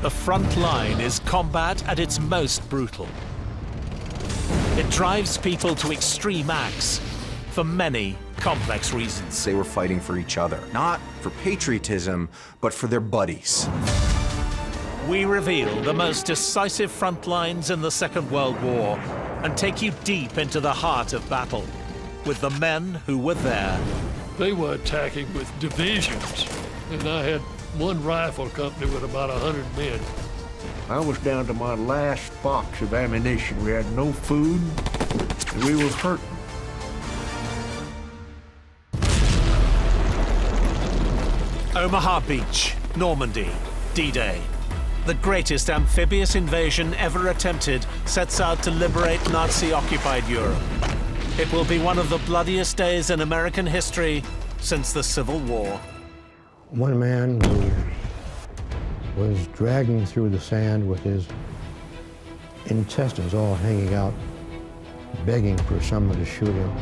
The front line is combat at its most brutal. It drives people to extreme acts for many complex reasons. They were fighting for each other, not for patriotism, but for their buddies. We reveal the most decisive front lines in the Second World War and take you deep into the heart of battle with the men who were there. They were attacking with divisions, and I had one rifle company with about 100 men. I was down to my last box of ammunition. We had no food, and we were hurting. Omaha Beach, Normandy, D-Day. The greatest amphibious invasion ever attempted sets out to liberate Nazi-occupied Europe. It will be one of the bloodiest days in American history since the Civil War. One man who was dragging through the sand with his intestines all hanging out, begging for someone to shoot him.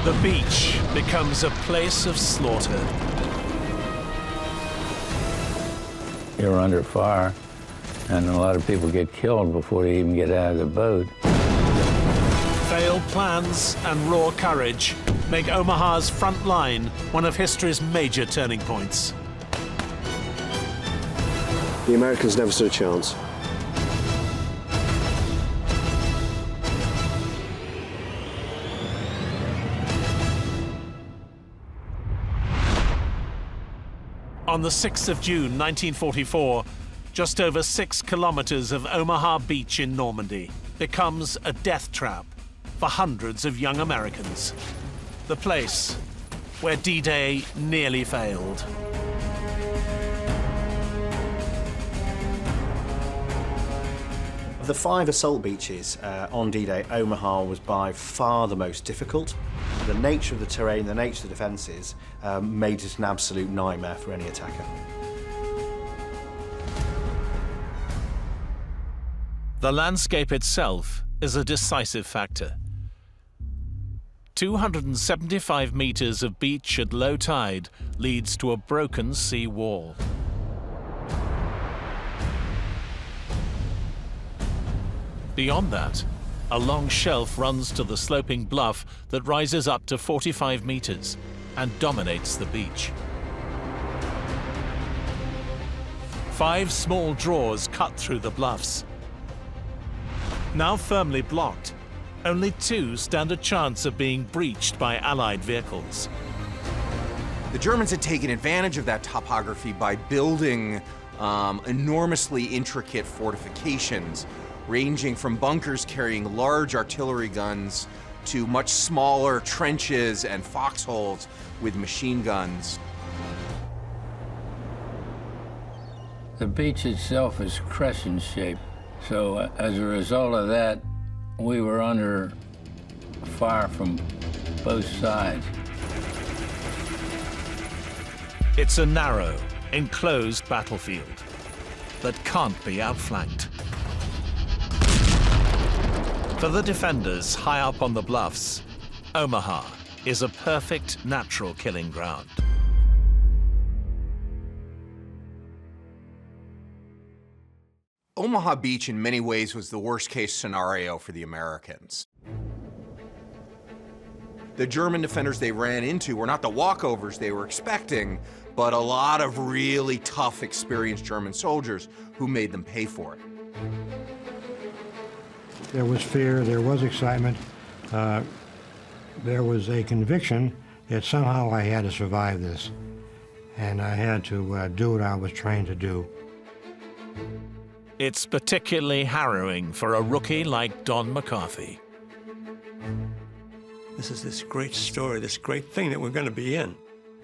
The beach becomes a place of slaughter. You're under fire, and a lot of people get killed before they even get out of the boat. Failed plans and raw courage make Omaha's front line one of history's major turning points. The Americans never stood a chance. On the 6th of June, 1944, just over 6 kilometers of Omaha Beach in Normandy becomes a death trap for hundreds of young Americans. The place where D-Day nearly failed. Of the 5 assault beaches on D-Day, Omaha was by far the most difficult. The nature of the terrain, the nature of the defences made it an absolute nightmare for any attacker. The landscape itself is a decisive factor. 275 meters of beach at low tide leads to a broken sea wall. Beyond that, a long shelf runs to the sloping bluff that rises up to 45 meters and dominates the beach. 5 small draws cut through the bluffs. Now firmly blocked, only 2 stand a chance of being breached by Allied vehicles. The Germans had taken advantage of that topography by building enormously intricate fortifications, ranging from bunkers carrying large artillery guns to much smaller trenches and foxholes with machine guns. The beach itself is crescent shaped, so as a result of that, we were under fire from both sides. It's a narrow, enclosed battlefield that can't be outflanked. For the defenders high up on the bluffs, Omaha is a perfect natural killing ground. Omaha Beach in many ways was the worst-case scenario for the Americans. The German defenders they ran into were not the walkovers they were expecting, but a lot of really tough, experienced German soldiers who made them pay for it. There was fear, there was excitement, there was a conviction that somehow I had to survive this, and I had to do what I was trained to do. It's particularly harrowing for a rookie like Don McCarthy. This is this great story, this great thing that we're going to be in.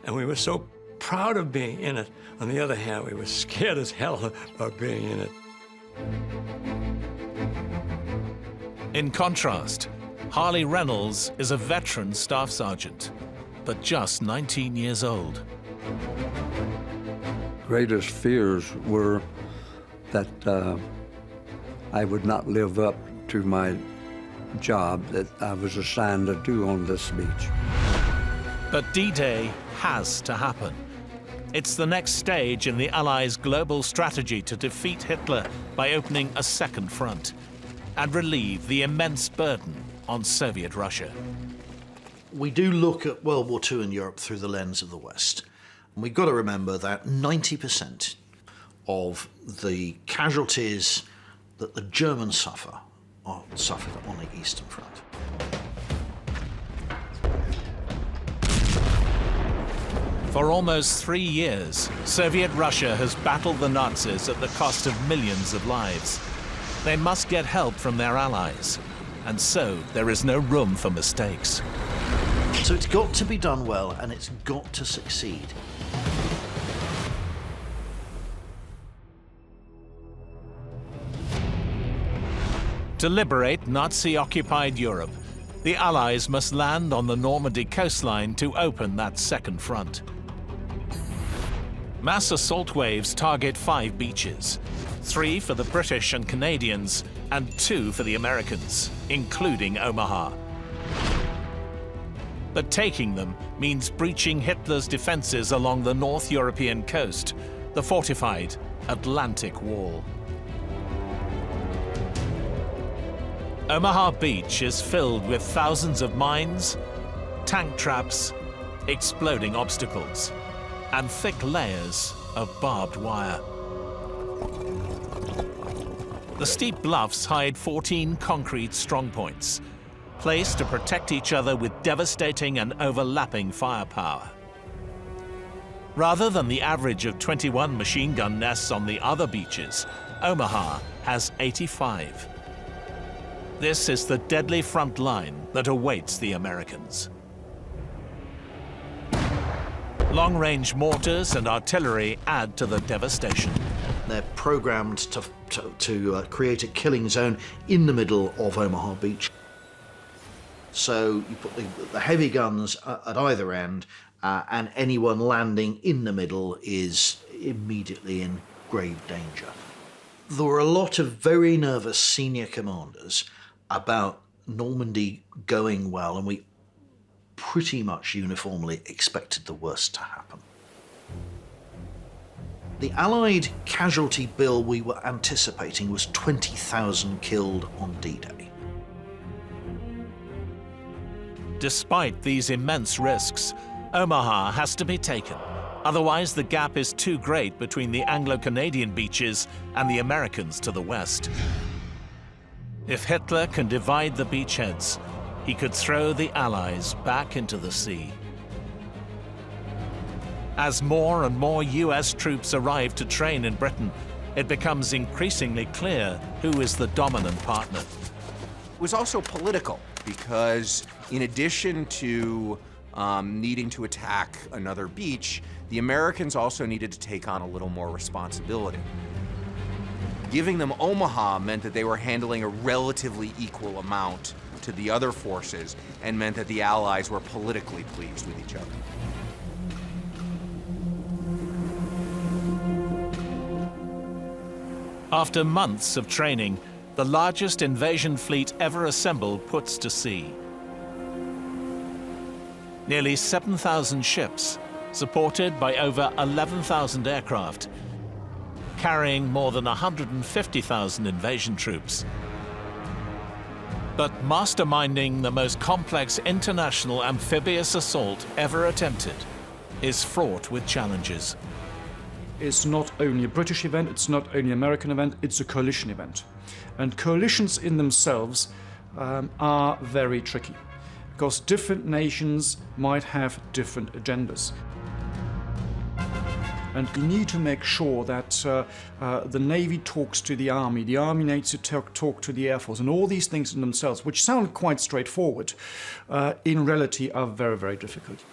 And we were so proud of being in it. On the other hand, we were scared as hell of being in it. In contrast, Harley Reynolds is a veteran staff sergeant, but just 19 years old. Greatest fears were that I would not live up to my job that I was assigned to do on this beach. But D-Day has to happen. It's the next stage in the Allies' global strategy to defeat Hitler by opening a second front and relieve the immense burden on Soviet Russia. We do look at World War II in Europe through the lens of the West. And we've got to remember that 90% of the casualties that the Germans suffer are suffered on the Eastern Front. For almost 3 years, Soviet Russia has battled the Nazis at the cost of millions of lives. They must get help from their allies, and so there is no room for mistakes. So it's got to be done well, and it's got to succeed. To liberate Nazi-occupied Europe, the Allies must land on the Normandy coastline to open that second front. Mass assault waves target 5 beaches, 3 for the British and Canadians, and 2 for the Americans, including Omaha. But taking them means breaching Hitler's defenses along the North European coast, the fortified Atlantic Wall. Omaha Beach is filled with thousands of mines, tank traps, exploding obstacles, and thick layers of barbed wire. The steep bluffs hide 14 concrete strongpoints, placed to protect each other with devastating and overlapping firepower. Rather than the average of 21 machine gun nests on the other beaches, Omaha has 85. This is the deadly front line that awaits the Americans. Long-range mortars and artillery add to the devastation. They're programmed to create a killing zone in the middle of Omaha Beach. So you put the heavy guns at either end, and anyone landing in the middle is immediately in grave danger. There were a lot of very nervous senior commanders about Normandy going well, and we pretty much uniformly expected the worst to happen. The Allied casualty bill we were anticipating was 20,000 killed on D-Day. Despite these immense risks, Omaha has to be taken. Otherwise, the gap is too great between the Anglo-Canadian beaches and the Americans to the west. If Hitler can divide the beachheads, he could throw the Allies back into the sea. As more and more US troops arrive to train in Britain, it becomes increasingly clear who is the dominant partner. It was also political, because in addition to needing to attack another beach, the Americans also needed to take on a little more responsibility. Giving them Omaha meant that they were handling a relatively equal amount to the other forces, and meant that the Allies were politically pleased with each other. After months of training, the largest invasion fleet ever assembled puts to sea. Nearly 7,000 ships, supported by over 11,000 aircraft, carrying more than 150,000 invasion troops. But masterminding the most complex international amphibious assault ever attempted is fraught with challenges. It's not only a British event, it's not only an American event, it's a coalition event. And coalitions in themselves are very tricky, because different nations might have different agendas. And you need to make sure that the Navy talks to the Army needs to talk to the Air Force, and all these things in themselves, which sound quite straightforward, in reality are very, very difficult.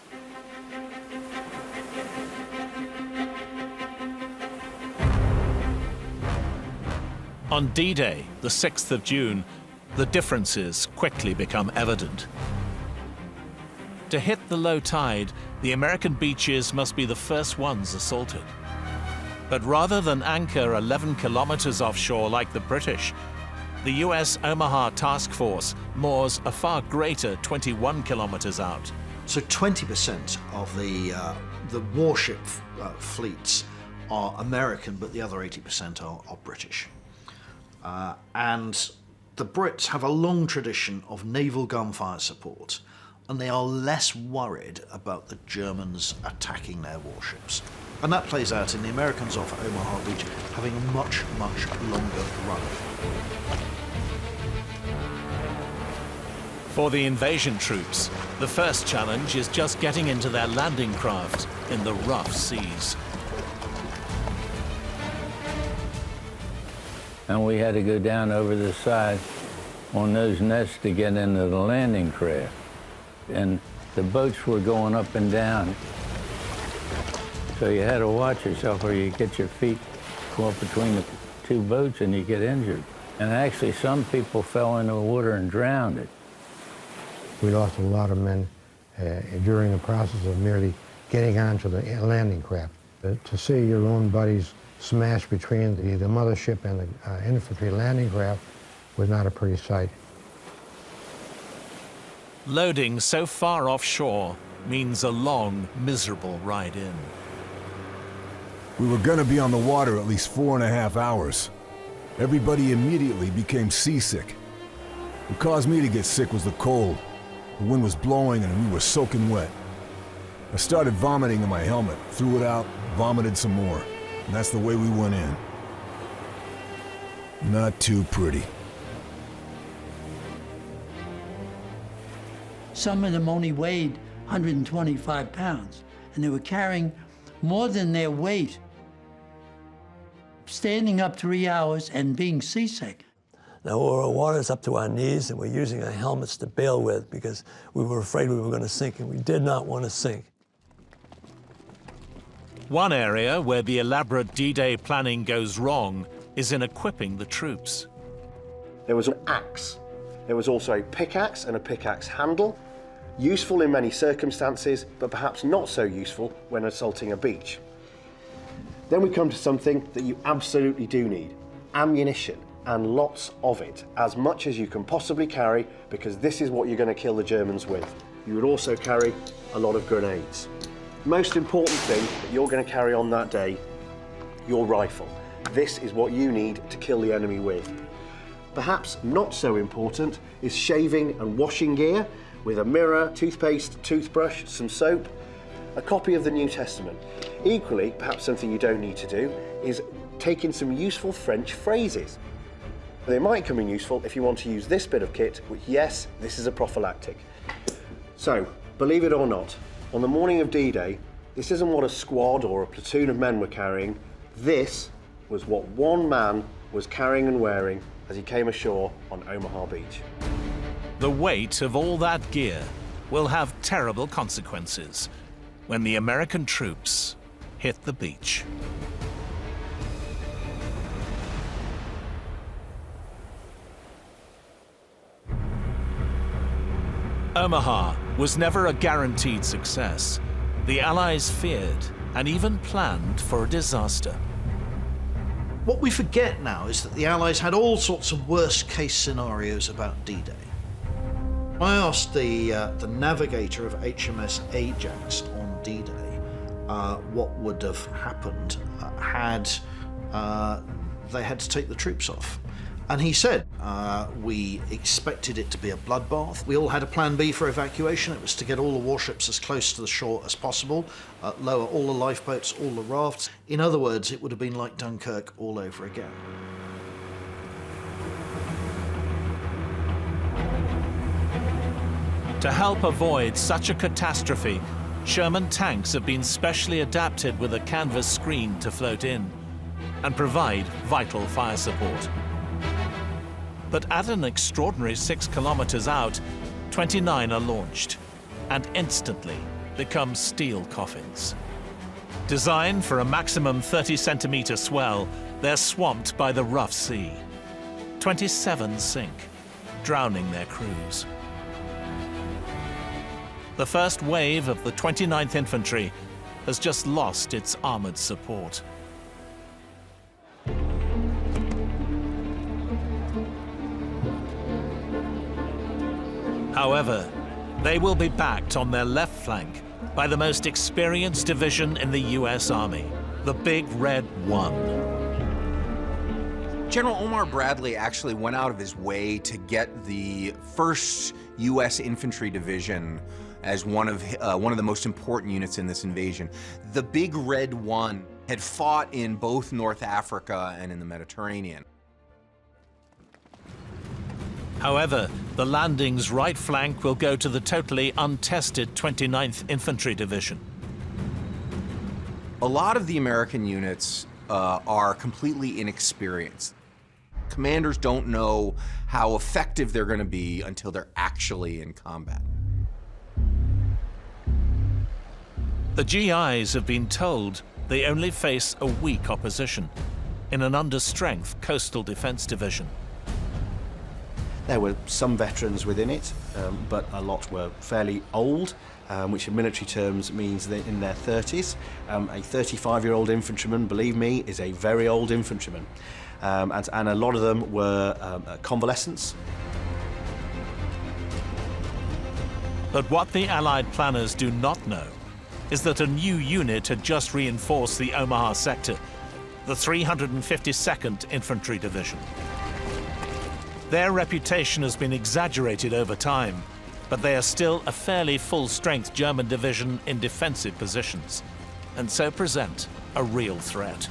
On D-Day, the 6th of June, the differences quickly become evident. To hit the low tide, the American beaches must be the first ones assaulted. But rather than anchor 11 kilometers offshore like the British, the US Omaha Task Force moors a far greater 21 kilometers out. So 20% of The warship fleets are American, but the other 80% are British. And the Brits have a long tradition of naval gunfire support, and they are less worried about the Germans attacking their warships. And that plays out in the Americans off Omaha Beach having a much, much longer run. For the invasion troops, the first challenge is just getting into their landing craft in the rough seas. And we had to go down over the side on those nets to get into the landing craft. And the boats were going up and down. So you had to watch yourself or you get your feet go up between the two boats and you get injured. And actually some people fell into the water and drowned. We lost a lot of men during the process of merely getting onto the landing craft. To see your own buddies smash between the mothership and the infantry landing craft was not a pretty sight. Loading so far offshore means a long, miserable ride in. We were gonna be on the water at least 4.5 hours. Everybody immediately became seasick. What caused me to get sick was the cold. The wind was blowing and we were soaking wet. I started vomiting in my helmet, threw it out, vomited some more. And that's the way we went in. Not too pretty. Some of them only weighed 125 pounds, and they were carrying more than their weight, standing up 3 hours and being seasick. Now, our water's up to our knees, and we're using our helmets to bail with because we were afraid we were going to sink, and we did not want to sink. One area where the elaborate D-Day planning goes wrong is in equipping the troops. There was an axe. There was also a pickaxe and a pickaxe handle, useful in many circumstances, but perhaps not so useful when assaulting a beach. Then we come to something that you absolutely do need: ammunition, and lots of it, as much as you can possibly carry, because this is what you're going to kill the Germans with. You would also carry a lot of grenades. Most important thing that you're going to carry on that day, your rifle. This is what you need to kill the enemy with. Perhaps not so important is shaving and washing gear with a mirror, toothpaste, toothbrush, some soap, a copy of the New Testament. Equally, perhaps something you don't need to do is take in some useful French phrases. They might come in useful if you want to use this bit of kit, which, yes, this is a prophylactic. So, believe it or not, on the morning of D-Day, this isn't what a squad or a platoon of men were carrying. This was what one man was carrying and wearing as he came ashore on Omaha Beach. The weight of all that gear will have terrible consequences when the American troops hit the beach. Omaha was never a guaranteed success. The Allies feared and even planned for a disaster. What we forget now is that the Allies had all sorts of worst-case scenarios about D-Day. I asked the navigator of HMS Ajax on D-Day what would have happened had they had to take the troops off. And he said, we expected it to be a bloodbath. We all had a plan B for evacuation. It was to get all the warships as close to the shore as possible, lower all the lifeboats, all the rafts. In other words, it would have been like Dunkirk all over again. To help avoid such a catastrophe, Sherman tanks have been specially adapted with a canvas screen to float in and provide vital fire support. But at an extraordinary 6 kilometers out, 29 are launched and instantly become steel coffins. Designed for a maximum 30-centimeter swell, they're swamped by the rough sea. 27 sink, drowning their crews. The first wave of the 29th Infantry has just lost its armored support. However, they will be backed on their left flank by the most experienced division in the US Army, the Big Red One. General Omar Bradley actually went out of his way to get the 1st U.S. Infantry Division as one of the most important units in this invasion. The Big Red One had fought in both North Africa and in the Mediterranean. However, the landing's right flank will go to the totally untested 29th Infantry Division. A lot of the American units are completely inexperienced. Commanders don't know how effective they're going to be until they're actually in combat. The GIs have been told they only face a weak opposition in an under-strength coastal defense division. There were some veterans within it, but a lot were fairly old, which in military terms means they're in their 30s. A 35-year-old infantryman, believe me, is a very old infantryman. And a lot of them were convalescents. But what the Allied planners do not know is that a new unit had just reinforced the Omaha sector, the 352nd Infantry Division. Their reputation has been exaggerated over time, but they are still a fairly full-strength German division in defensive positions, and so present a real threat.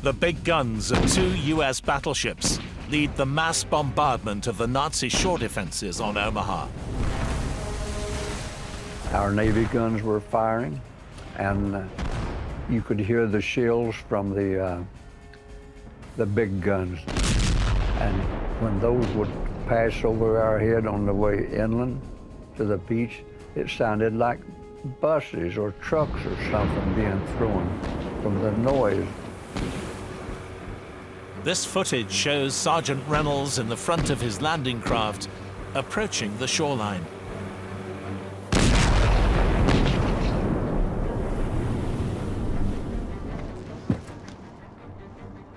The big guns of 2 US battleships lead the mass bombardment of the Nazi shore defenses on Omaha. Our Navy guns were firing, and you could hear the shells from the big guns. And when those would pass over our head on the way inland to the beach, it sounded like buses or trucks or something being thrown from the noise. This footage shows Sergeant Reynolds in the front of his landing craft approaching the shoreline.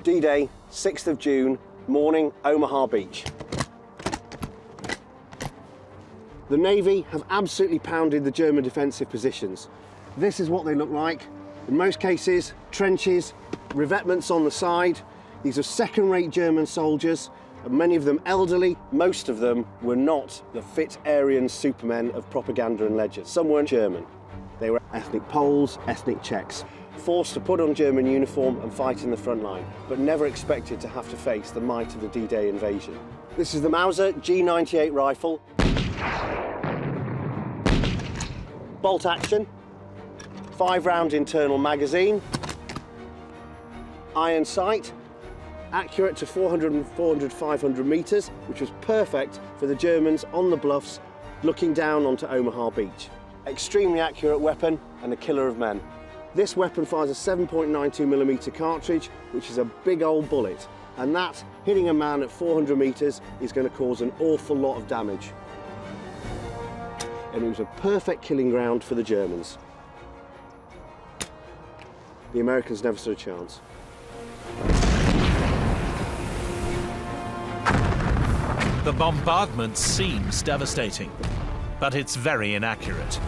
D-Day, 6th of June, morning, Omaha Beach. The Navy have absolutely pounded the German defensive positions. This is what they look like. In most cases, trenches, revetments on the side. These are second-rate German soldiers, and many of them elderly. Most of them were not the fit Aryan supermen of propaganda and legend. Some weren't German. They were ethnic Poles, ethnic Czechs, forced to put on German uniform and fight in the front line, but never expected to have to face the might of the D-Day invasion. This is the Mauser G98 rifle. Bolt action, 5-round internal magazine, iron sight, accurate to 400, 500 metres, which was perfect for the Germans on the bluffs looking down onto Omaha Beach. Extremely accurate weapon and a killer of men. This weapon fires a 7.92mm cartridge, which is a big old bullet, and that, hitting a man at 400 metres, is going to cause an awful lot of damage. And it was a perfect killing ground for the Germans. The Americans never stood a chance. The bombardment seems devastating, but it's very inaccurate.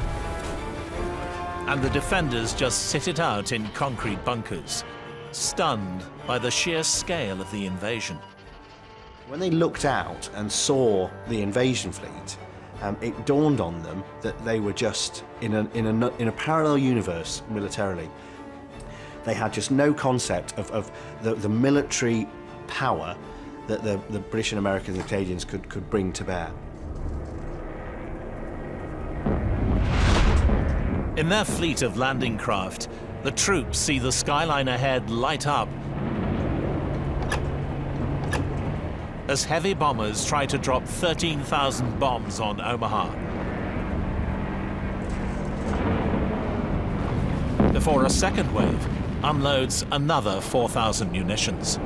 And the defenders just sit it out in concrete bunkers, stunned by the sheer scale of the invasion. When they looked out and saw the invasion fleet, it dawned on them that they were just in a parallel universe militarily. They had just no concept of the military power that the British and Americans and Canadians could bring to bear. In their fleet of landing craft, the troops see the skyline ahead light up as heavy bombers try to drop 13,000 bombs on Omaha. Before a second wave unloads another 4,000 munitions.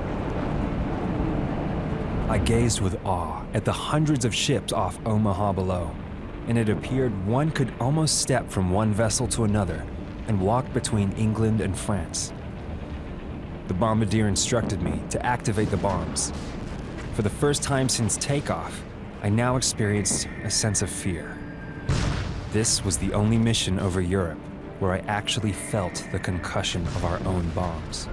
I gazed with awe at the hundreds of ships off Omaha below, and it appeared one could almost step from one vessel to another and walk between England and France. the bombardier instructed me to activate the bombs. For the first time since takeoff, I now experienced a sense of fear. This was the only mission over Europe where I actually felt the concussion of our own bombs.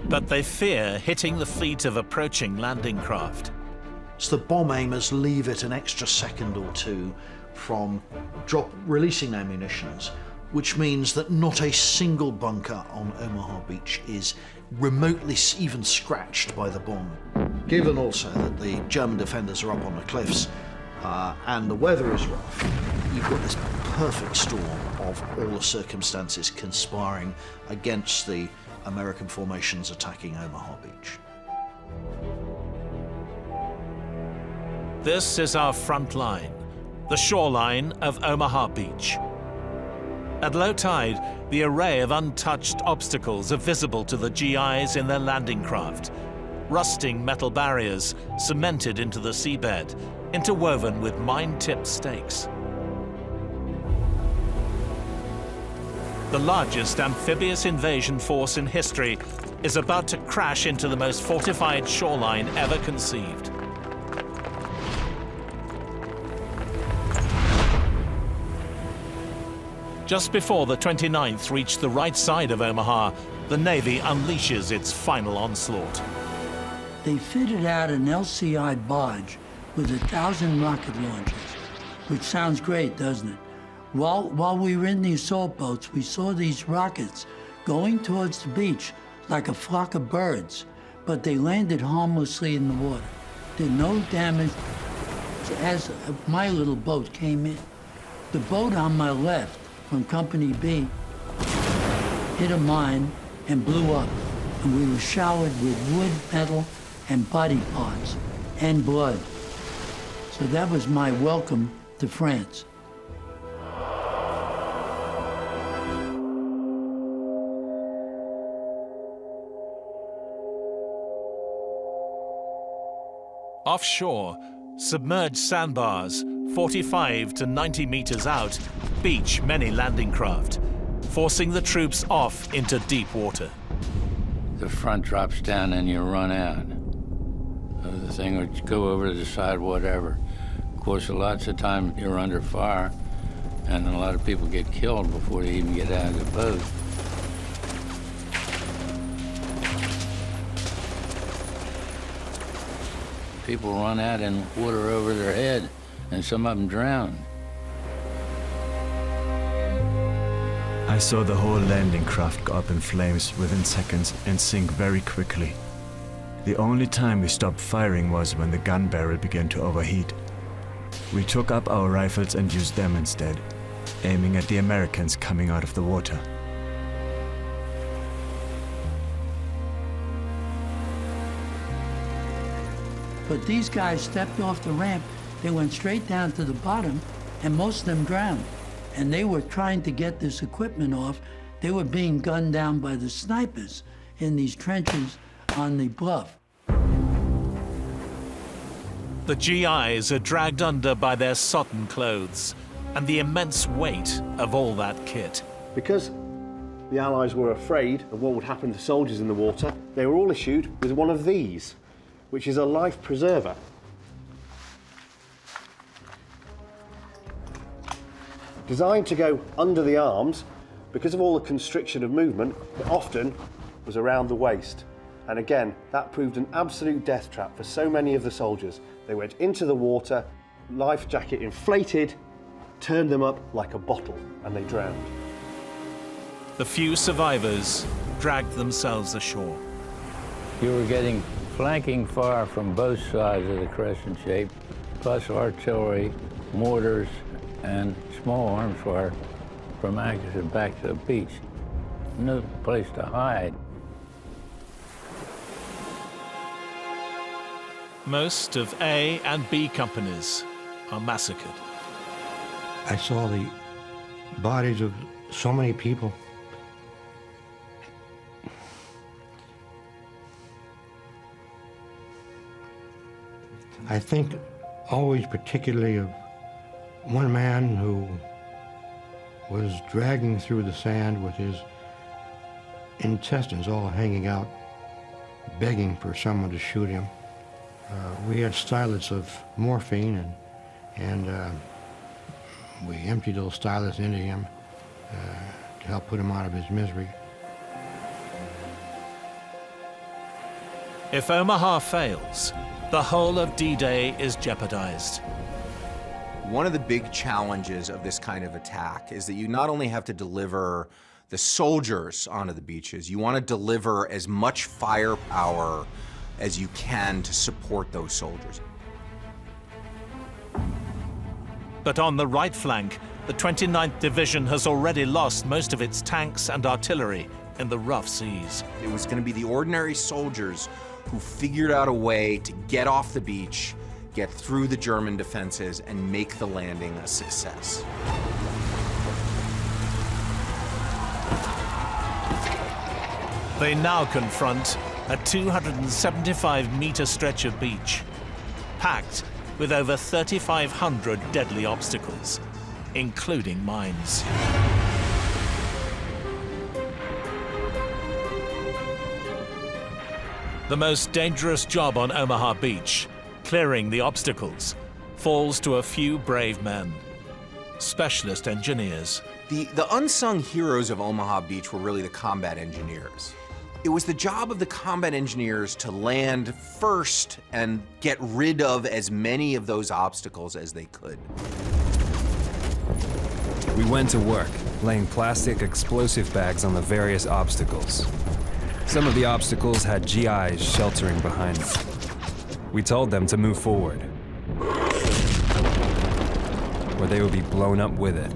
But they fear hitting the fleet of approaching landing craft. So the bomb aimers leave it an extra second or two from releasing their munitions, which means that not a single bunker on Omaha Beach is remotely even scratched by the bomb. Given also that the German defenders are up on the cliffs and the weather is rough, you've got this perfect storm of all the circumstances conspiring against the American formations attacking Omaha Beach. This is our front line, the shoreline of Omaha Beach. At low tide, the array of untouched obstacles are visible to the GIs in their landing craft. Rusting metal barriers cemented into the seabed, interwoven with mine-tipped stakes. The largest amphibious invasion force in history is about to crash into the most fortified shoreline ever conceived. Just before the 29th reached the right side of Omaha, the Navy unleashes its final onslaught. They fitted out an LCI barge with 1,000 rocket launchers, which sounds great, doesn't it? While we were in the assault boats, we saw these rockets going towards the beach like a flock of birds, but they landed harmlessly in the water. Did no damage as my little boat came in. The boat on my left from Company B hit a mine and blew up, and we were showered with wood, metal, and body parts, and blood. So that was my welcome to France. Offshore, submerged sandbars, 45 to 90 meters out, beach many landing craft, forcing the troops off into deep water. The front drops down and you run out. The thing would go over to the side, whatever. Of course, lots of time you're under fire, and a lot of people get killed before they even get out of the boat. People run out in water over their head, and some of them drown. I saw the whole landing craft go up in flames within seconds and sink very quickly. The only time we stopped firing was when the gun barrel began to overheat. We took up our rifles and used them instead, aiming at the Americans coming out of the water. But these guys stepped off the ramp, they went straight down to the bottom, and most of them drowned. And they were trying to get this equipment off. They were being gunned down by the snipers in these trenches on the bluff. The GIs are dragged under by their sodden clothes and the immense weight of all that kit. Because the Allies were afraid of what would happen to soldiers in the water, they were all issued with one of these, which is a life preserver. Designed to go under the arms, because of all the constriction of movement, it often was around the waist. And again, that proved an absolute death trap for so many of the soldiers. They went into the water, life jacket inflated, turned them up like a bottle, and they drowned. The few survivors dragged themselves ashore. You were getting flanking fire from both sides of the crescent shape, plus artillery, mortars, and small arms fire from Atkinson back to the beach. No place to hide. Most of A and B companies are massacred. I saw the bodies of so many people. I think always particularly of one man who was dragging through the sand with his intestines all hanging out, begging for someone to shoot him. We had stylets of morphine, and we emptied those stylets into him to help put him out of his misery. If Omaha fails, the whole of D-Day is jeopardized. One of the big challenges of this kind of attack is that you not only have to deliver the soldiers onto the beaches, you want to deliver as much firepower as you can to support those soldiers. But on the right flank, the 29th Division has already lost most of its tanks and artillery in the rough seas. It was going to be the ordinary soldiers who figured out a way to get off the beach, get through the German defenses, and make the landing a success. They now confront a 275-meter stretch of beach, packed with over 3,500 deadly obstacles, including mines. The most dangerous job on Omaha Beach, clearing the obstacles, falls to a few brave men, specialist engineers. The unsung heroes of Omaha Beach were really the combat engineers. It was the job of the combat engineers to land first and get rid of as many of those obstacles as they could. We went to work, laying plastic explosive bags on the various obstacles. Some of the obstacles had GIs sheltering behind them. We told them to move forward, or they would be blown up with it.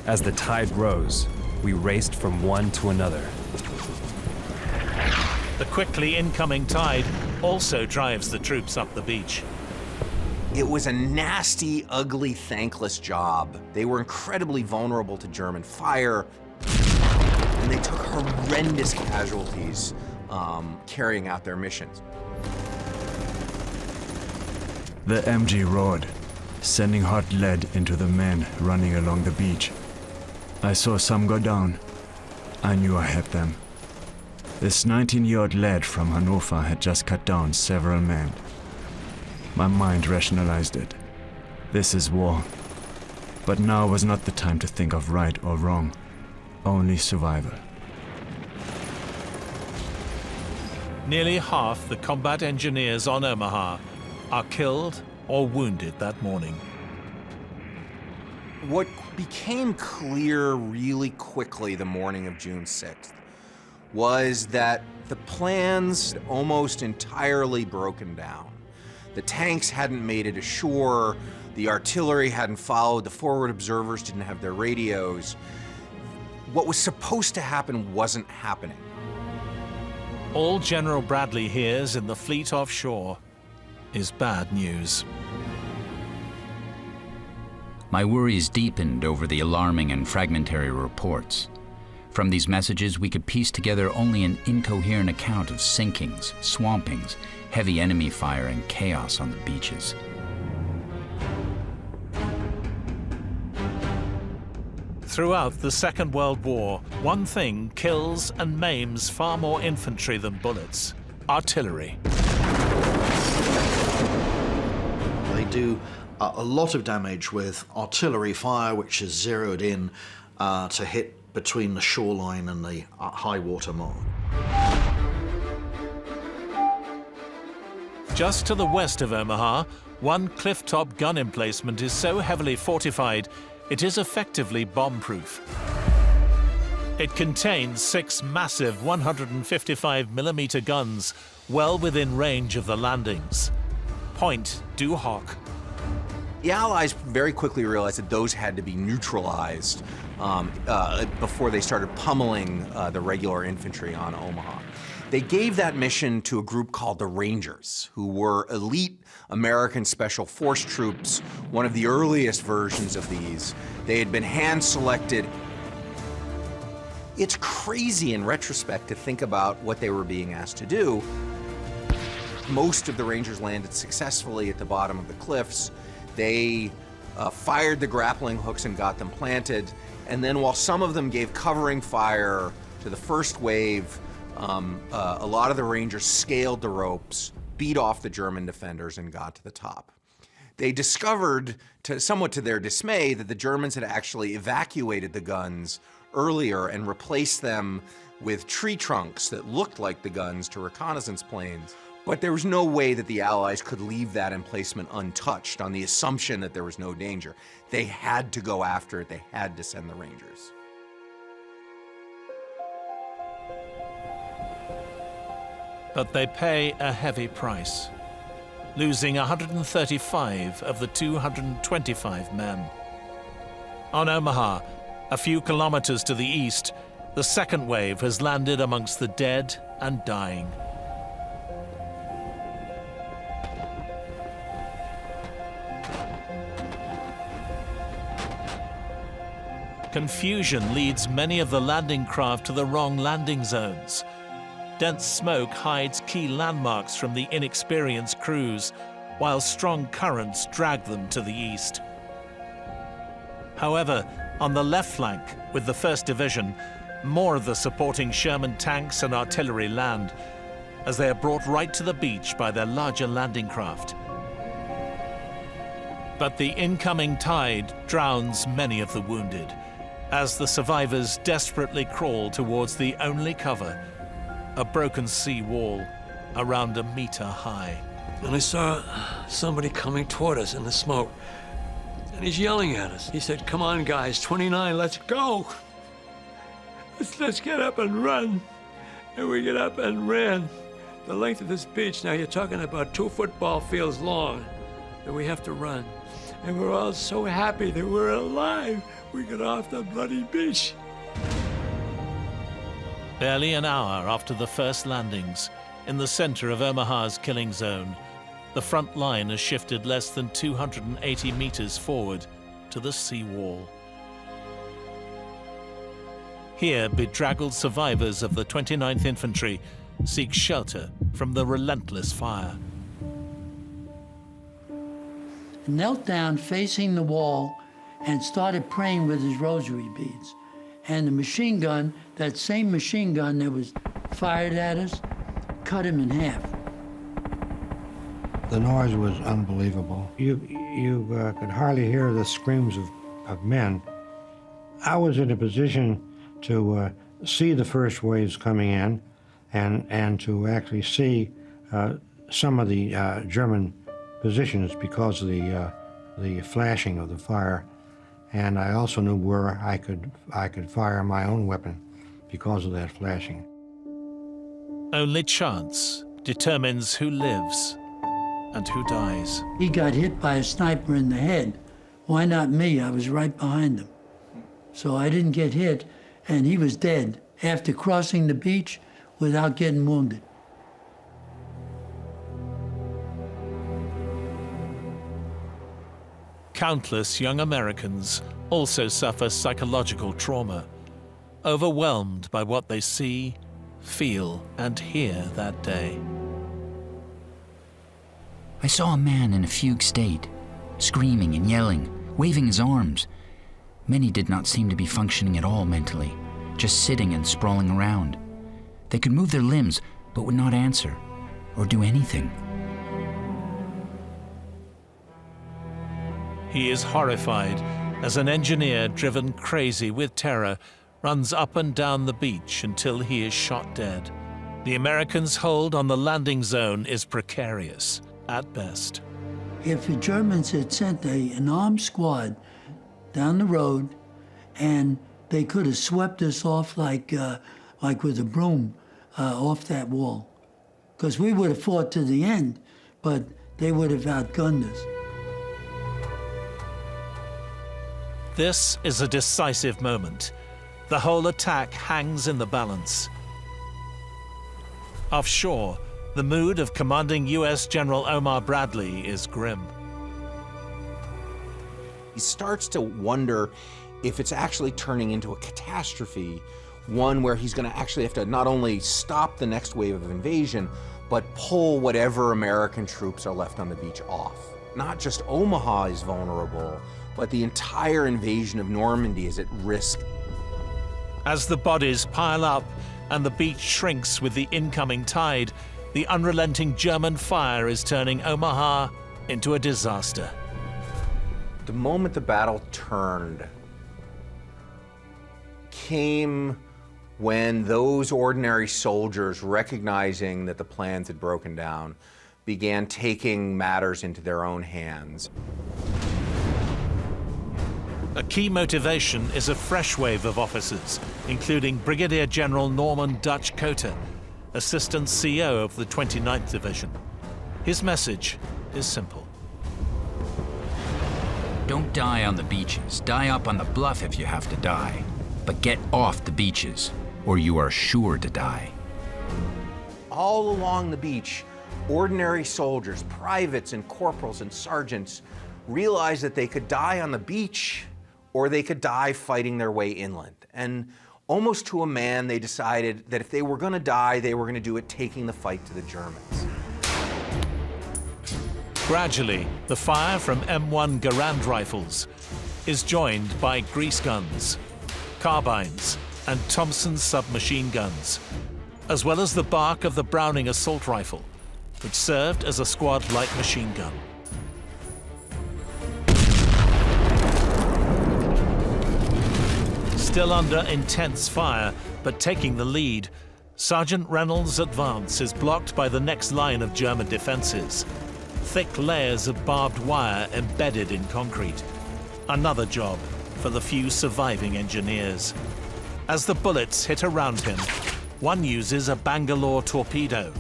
As the tide rose, we raced from one to another. The quickly incoming tide also drives the troops up the beach. It was a nasty, ugly, thankless job. They were incredibly vulnerable to German fire, and they took horrendous casualties carrying out their missions. The MG roared, sending hot lead into the men running along the beach. I saw some go down. I knew I had them. This 19-year-old lad from Hannover had just cut down several men. My mind rationalized it. This is war. But now was not the time to think of right or wrong, only survival. Nearly half the combat engineers on Omaha are killed or wounded that morning. What became clear really quickly the morning of June 6th was that the plans had almost entirely broken down. The tanks hadn't made it ashore, the artillery hadn't followed, the forward observers didn't have their radios. What was supposed to happen wasn't happening. All General Bradley hears in the fleet offshore is bad news. My worries deepened over the alarming and fragmentary reports. From these messages, we could piece together only an incoherent account of sinkings, swampings, heavy enemy fire, and chaos on the beaches. Throughout the Second World War, one thing kills and maims far more infantry than bullets: artillery. They do a lot of damage with artillery fire, which is zeroed in to hit between the shoreline and the high water mark. Just to the west of Omaha, one clifftop gun emplacement is so heavily fortified it is effectively bomb-proof. It contains 6 massive 155mm guns well within range of the landings. Point du Hoc. The Allies very quickly realized that those had to be neutralized before they started pummeling the regular infantry on Omaha. They gave that mission to a group called the Rangers, who were elite American Special Force troops, one of the earliest versions of these. They had been hand-selected. It's crazy in retrospect to think about what they were being asked to do. Most of the Rangers landed successfully at the bottom of the cliffs. They fired the grappling hooks and got them planted. And then while some of them gave covering fire to the first wave, a lot of the Rangers scaled the ropes, beat off the German defenders, and got to the top. They discovered, somewhat to their dismay, that the Germans had actually evacuated the guns earlier and replaced them with tree trunks that looked like the guns to reconnaissance planes. But there was no way that the Allies could leave that emplacement untouched on the assumption that there was no danger. They had to go after it. They had to send the Rangers. But they pay a heavy price, losing 135 of the 225 men. On Omaha, a few kilometers to the east, the second wave has landed amongst the dead and dying. Confusion leads many of the landing craft to the wrong landing zones. Dense smoke hides key landmarks from the inexperienced crews, while strong currents drag them to the east. However, on the left flank, with the 1st Division, more of the supporting Sherman tanks and artillery land, as they are brought right to the beach by their larger landing craft. But the incoming tide drowns many of the wounded, as the survivors desperately crawl towards the only cover, a broken sea wall around a meter high. And I saw somebody coming toward us in the smoke, and he's yelling at us. He said, "Come on, guys, 29, let's go. Let's get up and run." And we get up and ran the length of this beach. Now you're talking about 2 football fields long that we have to run. And we're all so happy that we're alive. We got off the bloody beach. Barely an hour after the first landings, in the center of Omaha's killing zone, the front line has shifted less than 280 meters forward to the sea wall. Here, bedraggled survivors of the 29th Infantry seek shelter from the relentless fire. Knelt down facing the wall and started praying with his rosary beads. And the machine gun, that same machine gun that was fired at us, cut him in half. The noise was unbelievable. You could hardly hear the screams of men. I was in a position to see the first waves coming in and to actually see some of the German positions because of the flashing of the fire. And I also knew where I could fire my own weapon because of that flashing. Only chance determines who lives and who dies. He got hit by a sniper in the head. Why not me? I was right behind him. So I didn't get hit, and he was dead after crossing the beach without getting wounded. Countless young Americans also suffer psychological trauma, overwhelmed by what they see, feel, and hear that day. I saw a man in a fugue state, screaming and yelling, waving his arms. Many did not seem to be functioning at all mentally, just sitting and sprawling around. They could move their limbs, but would not answer or do anything. He is horrified as an engineer driven crazy with terror runs up and down the beach until he is shot dead. The Americans' hold on the landing zone is precarious at best. If the Germans had sent an armed squad down the road, and they could have swept us off like with a broom off that wall, because we would have fought to the end, but they would have outgunned us. This is a decisive moment. The whole attack hangs in the balance. Offshore, the mood of commanding U.S. General Omar Bradley is grim. He starts to wonder if it's actually turning into a catastrophe, one where he's going to actually have to not only stop the next wave of invasion, but pull whatever American troops are left on the beach off. Not just Omaha is vulnerable, but the entire invasion of Normandy is at risk. As the bodies pile up and the beach shrinks with the incoming tide, the unrelenting German fire is turning Omaha into a disaster. The moment the battle turned came when those ordinary soldiers, recognizing that the plans had broken down, began taking matters into their own hands. A key motivation is a fresh wave of officers, including Brigadier General Norman Dutch Coter, Assistant CO of the 29th Division. His message is simple. Don't die on the beaches. Die up on the bluff if you have to die. But get off the beaches, or you are sure to die. All along the beach, ordinary soldiers, privates and corporals and sergeants realized that they could die on the beach or they could die fighting their way inland. And almost to a man, they decided that if they were going to die, they were going to do it taking the fight to the Germans. Gradually, the fire from M1 Garand rifles is joined by grease guns, carbines, and Thompson submachine guns, as well as the bark of the Browning assault rifle, which served as a squad light machine gun. Still under intense fire, but taking the lead, Sergeant Reynolds' advance is blocked by the next line of German defenses. Thick layers of barbed wire embedded in concrete. Another job for the few surviving engineers. As the bullets hit around him, one uses a Bangalore torpedo,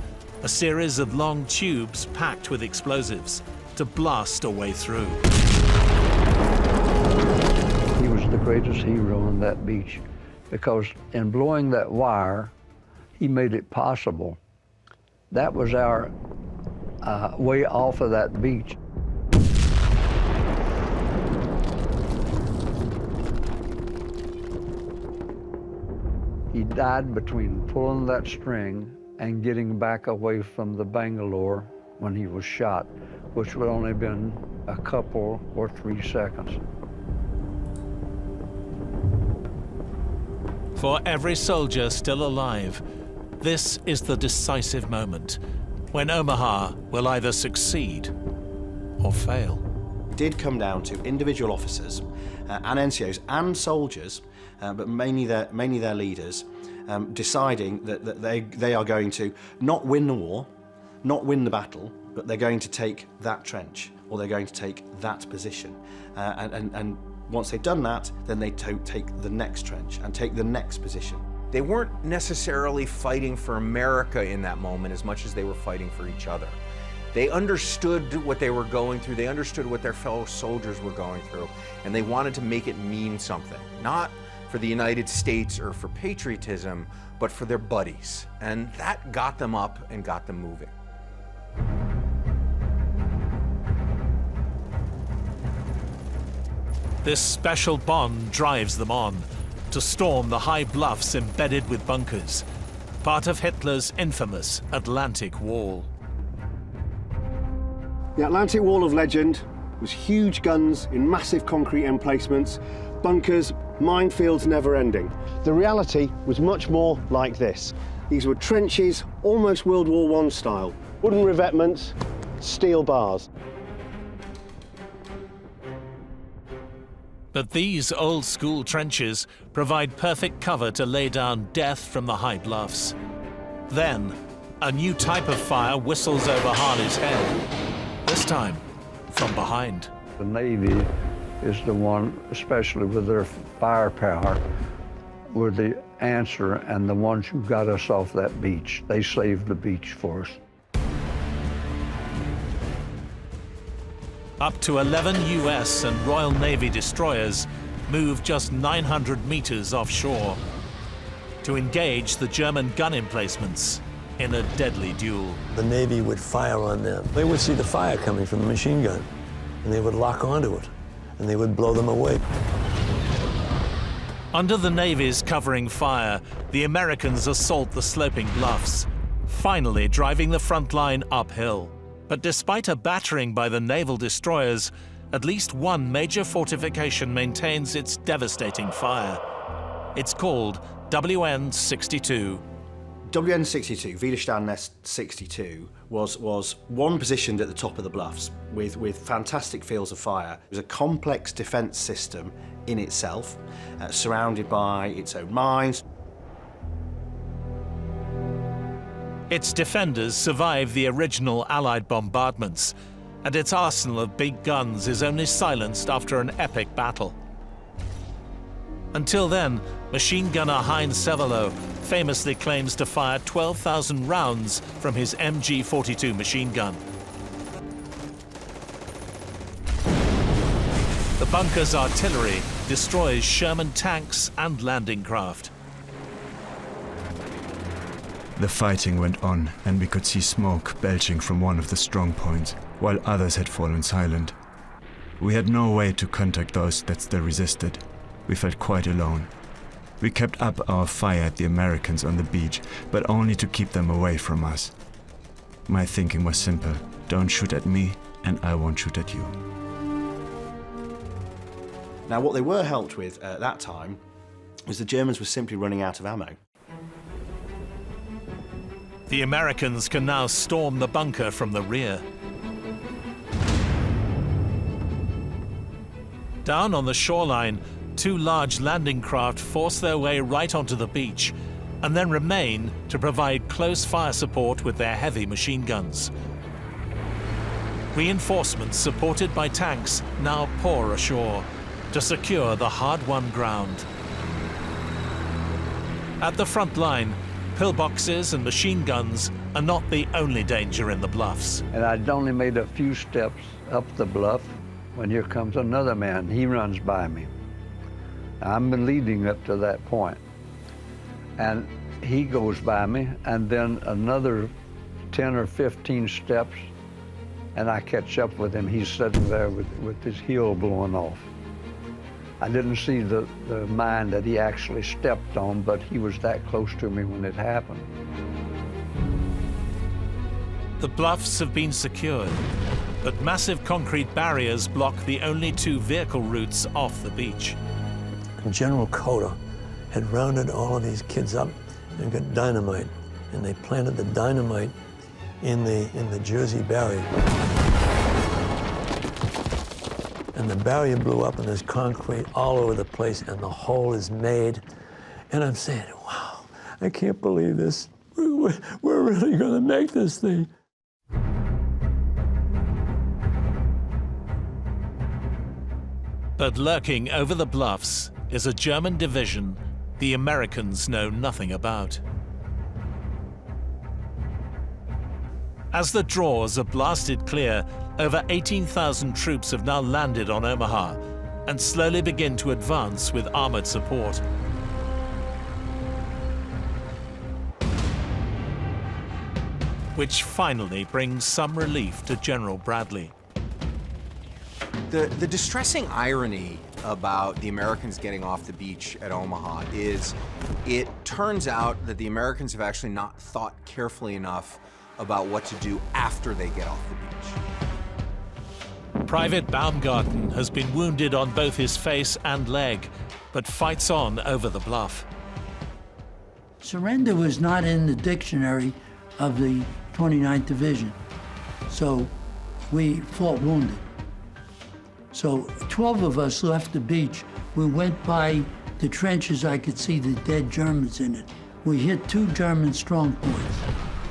a series of long tubes packed with explosives, to blast a way through. He was the greatest hero on that beach because in blowing that wire, he made it possible. That was our way off of that beach. He died between pulling that string and getting back away from the Bangalore when he was shot, which would only have been a couple or 3 seconds. For every soldier still alive, this is the decisive moment when Omaha will either succeed or fail. It did come down to individual officers and NCOs and soldiers, but mainly their leaders, deciding that they are going to not win the war, not win the battle, but they're going to take that trench or they're going to take that position. And once they've done that, then they take the next trench and take the next position. They weren't necessarily fighting for America in that moment as much as they were fighting for each other. They understood what they were going through, they understood what their fellow soldiers were going through, and they wanted to make it mean something. Not for the United States or for patriotism, but for their buddies. And that got them up and got them moving. This special bond drives them on to storm the high bluffs embedded with bunkers, part of Hitler's infamous Atlantic Wall. The Atlantic Wall of legend was huge guns in massive concrete emplacements, bunkers, minefields never ending. The reality was much more like this. These were trenches, almost World War I style. Wooden revetments, steel bars. But these old-school trenches provide perfect cover to lay down death from the high bluffs. Then, a new type of fire whistles over Harley's head, this time from behind. The Navy is the one, especially with their firepower, were the answer and the ones who got us off that beach. They saved the beach for us. Up to 11 US and Royal Navy destroyers moved just 900 meters offshore to engage the German gun emplacements in a deadly duel. The Navy would fire on them. They would see the fire coming from the machine gun, and they would lock onto it, and they would blow them away. Under the Navy's covering fire, the Americans assault the sloping bluffs, finally driving the front line uphill. But despite a battering by the naval destroyers, at least one major fortification maintains its devastating fire. It's called WN62. WN62, Widerstandnest 62, was one positioned at the top of the bluffs with fantastic fields of fire. It was a complex defence system in itself, surrounded by its own mines. Its defenders survived the original Allied bombardments, and its arsenal of big guns is only silenced after an epic battle. Until then, machine gunner Heinz Sevelo famously claims to fire 12,000 rounds from his MG-42 machine gun. The bunker's artillery destroys Sherman tanks and landing craft. The fighting went on, and we could see smoke belching from one of the strong points, while others had fallen silent. We had no way to contact those that still resisted. We felt quite alone. We kept up our fire at the Americans on the beach, but only to keep them away from us. My thinking was simple: don't shoot at me, and I won't shoot at you. Now, what they were helped with at that time was the Germans were simply running out of ammo. The Americans can now storm the bunker from the rear. Down on the shoreline, two large landing craft force their way right onto the beach and then remain to provide close fire support with their heavy machine guns. Reinforcements supported by tanks now pour ashore to secure the hard-won ground. At the front line, pillboxes and machine guns are not the only danger in the bluffs. And I'd only made a few steps up the bluff when here comes another man. He runs by me. I'm been leading up to that point. And he goes by me, and then another 10 or 15 steps, and I catch up with him. He's sitting there with his heel blowing off. I didn't see the mine that he actually stepped on, but he was that close to me when it happened. The bluffs have been secured, but massive concrete barriers block the only two vehicle routes off the beach. General Coda had rounded all of these kids up and got dynamite, and they planted the dynamite in the Jersey barrier. And the barrier blew up, and there's concrete all over the place, and the hole is made. And I'm saying, wow, I can't believe this. We're really gonna make this thing. But lurking over the bluffs is a German division the Americans know nothing about. As the draws are blasted clear, over 18,000 troops have now landed on Omaha and slowly begin to advance with armored support. Which finally brings some relief to General Bradley. The distressing irony about the Americans getting off the beach at Omaha is it turns out that the Americans have actually not thought carefully enough about what to do after they get off the beach. Private Baumgarten has been wounded on both his face and leg, but fights on over the bluff. Surrender was not in the dictionary of the 29th Division, so we fought wounded. So 12 of us left the beach. We went by the trenches. I could see the dead Germans in it. We hit two German strong points,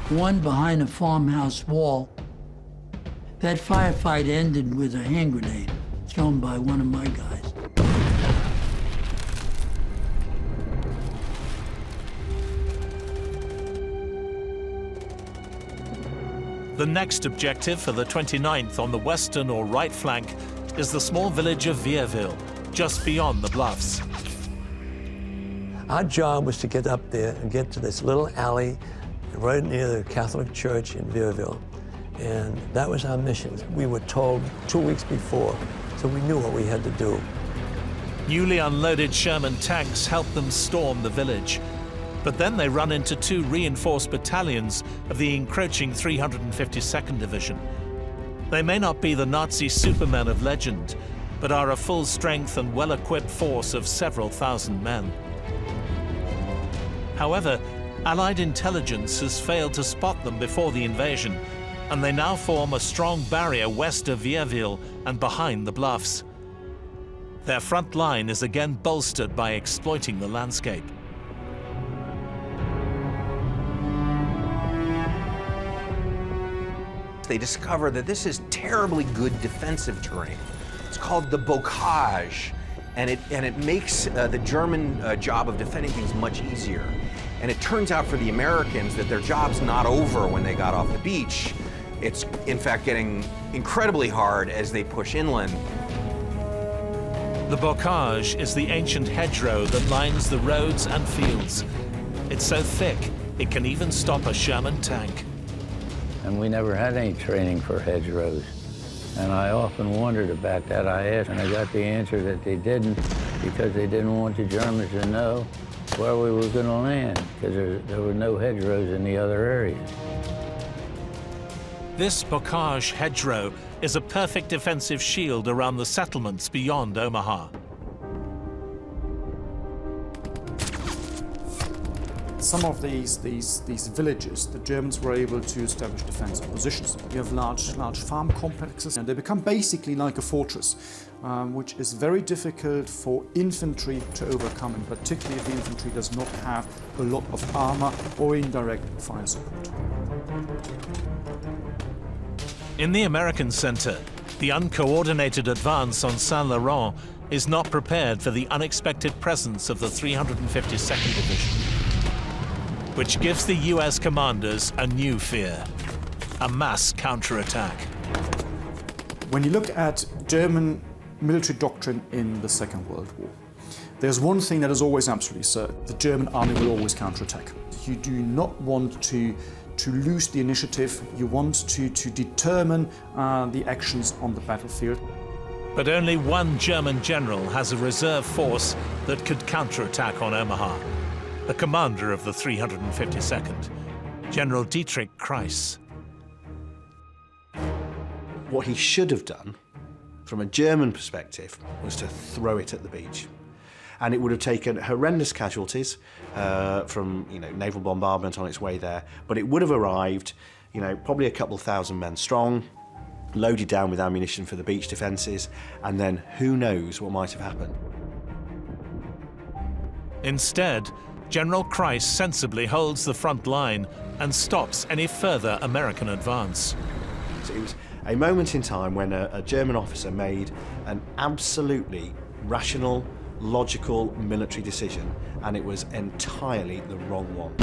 one behind a farmhouse wall. That firefight ended with a hand grenade thrown by one of my guys. The next objective for the 29th on the western or right flank is the small village of Vierville, just beyond the bluffs. Our job was to get up there and get to this little alley right near the Catholic Church in Vierville. And that was our mission. We were told 2 weeks before, so we knew what we had to do. Newly unloaded Sherman tanks help them storm the village. But then they run into two reinforced battalions of the encroaching 352nd Division. They may not be the Nazi supermen of legend, but are a full-strength and well-equipped force of several thousand men. However, Allied intelligence has failed to spot them before the invasion, and they now form a strong barrier west of Vierville and behind the bluffs. Their front line is again bolstered by exploiting the landscape. They discover that this is terribly good defensive terrain. It's called the bocage, and it makes the German job of defending things much easier. And it turns out for the Americans that their job's not over when they got off the beach. It's in fact getting incredibly hard as they push inland. The bocage is the ancient hedgerow that lines the roads and fields. It's so thick, it can even stop a Sherman tank. And we never had any training for hedgerows. And I often wondered about that. I asked, and I got the answer that they didn't, because they didn't want the Germans to know where we were going to land, because there were no hedgerows in the other areas. This bocage hedgerow is a perfect defensive shield around the settlements beyond Omaha. Some of these villages, the Germans were able to establish defensive positions. You have large farm complexes, and they become basically like a fortress, which is very difficult for infantry to overcome, and particularly if the infantry does not have a lot of armor or indirect fire support. In the American center, the uncoordinated advance on Saint-Laurent is not prepared for the unexpected presence of the 352nd Division, which gives the US commanders a new fear: a mass counterattack. When you look at German military doctrine in the Second World War, there's one thing that is always absolutely certain: the German army will always counterattack. You do not want to lose the initiative. You want to determine the actions on the battlefield. But only one German general has a reserve force that could counterattack on Omaha: the commander of the 352nd, General Dietrich Kreis. What he should have done, from a German perspective, was to throw it at the beach. And it would have taken horrendous casualties from naval bombardment on its way there, but it would have arrived, probably a couple thousand men strong, loaded down with ammunition for the beach defences, and then who knows what might have happened. Instead, General Kreis sensibly holds the front line and stops any further American advance. So it was a moment in time when a German officer made an absolutely rational, logical military decision, and it was entirely the wrong one.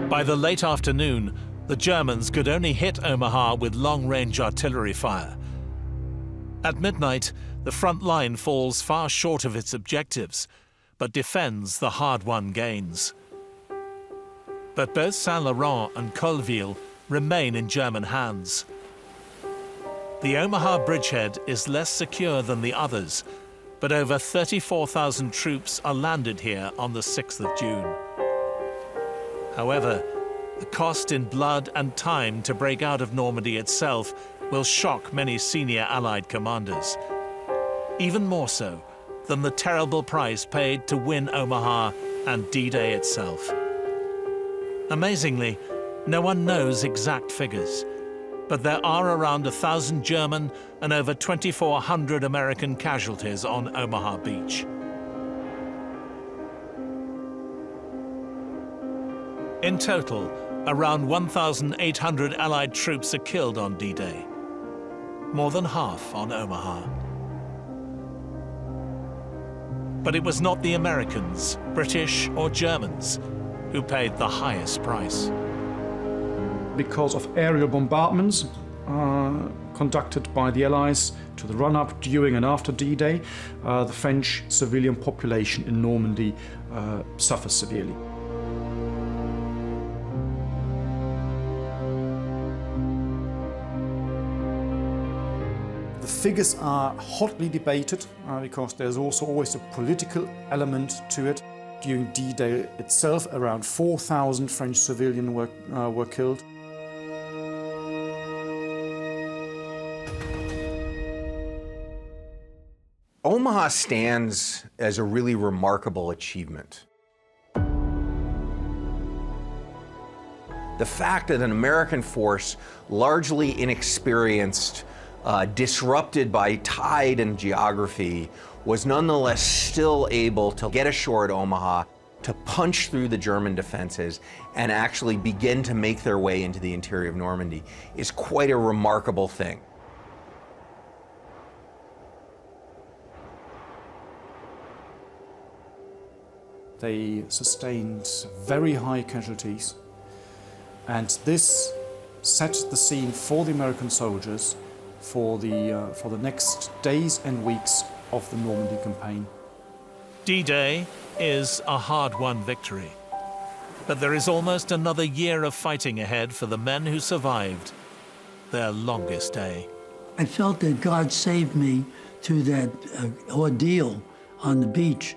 By the late afternoon, the Germans could only hit Omaha with long-range artillery fire. At midnight, the front line falls far short of its objectives, but defends the hard-won gains. But both Saint-Laurent and Colville remain in German hands. The Omaha bridgehead is less secure than the others, but over 34,000 troops are landed here on the 6th of June. However, the cost in blood and time to break out of Normandy itself will shock many senior Allied commanders, even more so than the terrible price paid to win Omaha and D-Day itself. Amazingly, no one knows exact figures, but there are around 1,000 German and over 2,400 American casualties on Omaha Beach. In total, around 1,800 Allied troops are killed on D-Day, more than half on Omaha. But it was not the Americans, British or Germans who paid the highest price. Because of aerial bombardments conducted by the Allies to the run-up, during and after D-Day, the French civilian population in Normandy suffers severely. The figures are hotly debated because there's also always a political element to it. During D-Day itself, around 4,000 French civilians were killed. Omaha stands as a really remarkable achievement. The fact that an American force, largely inexperienced, disrupted by tide and geography, was nonetheless still able to get ashore at Omaha, to punch through the German defenses, and actually begin to make their way into the interior of Normandy is quite a remarkable thing. They sustained very high casualties, and this set the scene for the American soldiers for the next days and weeks of the Normandy campaign. D-Day is a hard-won victory, but there is almost another year of fighting ahead for the men who survived their longest day. I felt that God saved me through that ordeal on the beach,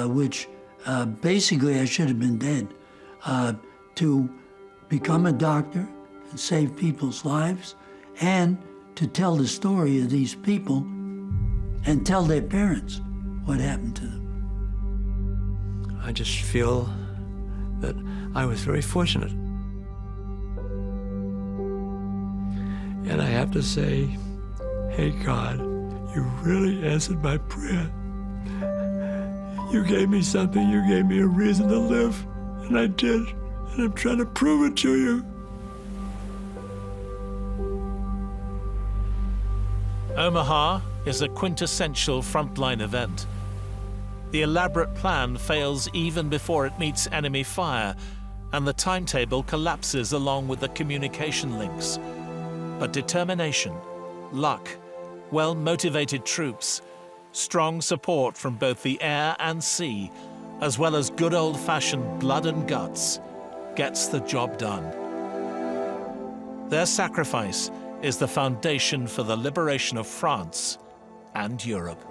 which basically I should have been dead, to become a doctor and save people's lives, and to tell the story of these people and tell their parents what happened to them. I just feel that I was very fortunate. And I have to say, hey God, you really answered my prayer. You gave me something, you gave me a reason to live, and I did, and I'm trying to prove it to you. Omaha is a quintessential frontline event. The elaborate plan fails even before it meets enemy fire, and the timetable collapses along with the communication links. But determination, luck, well-motivated troops, strong support from both the air and sea, as well as good old-fashioned blood and guts, gets the job done. Their sacrifice is the foundation for the liberation of France and Europe.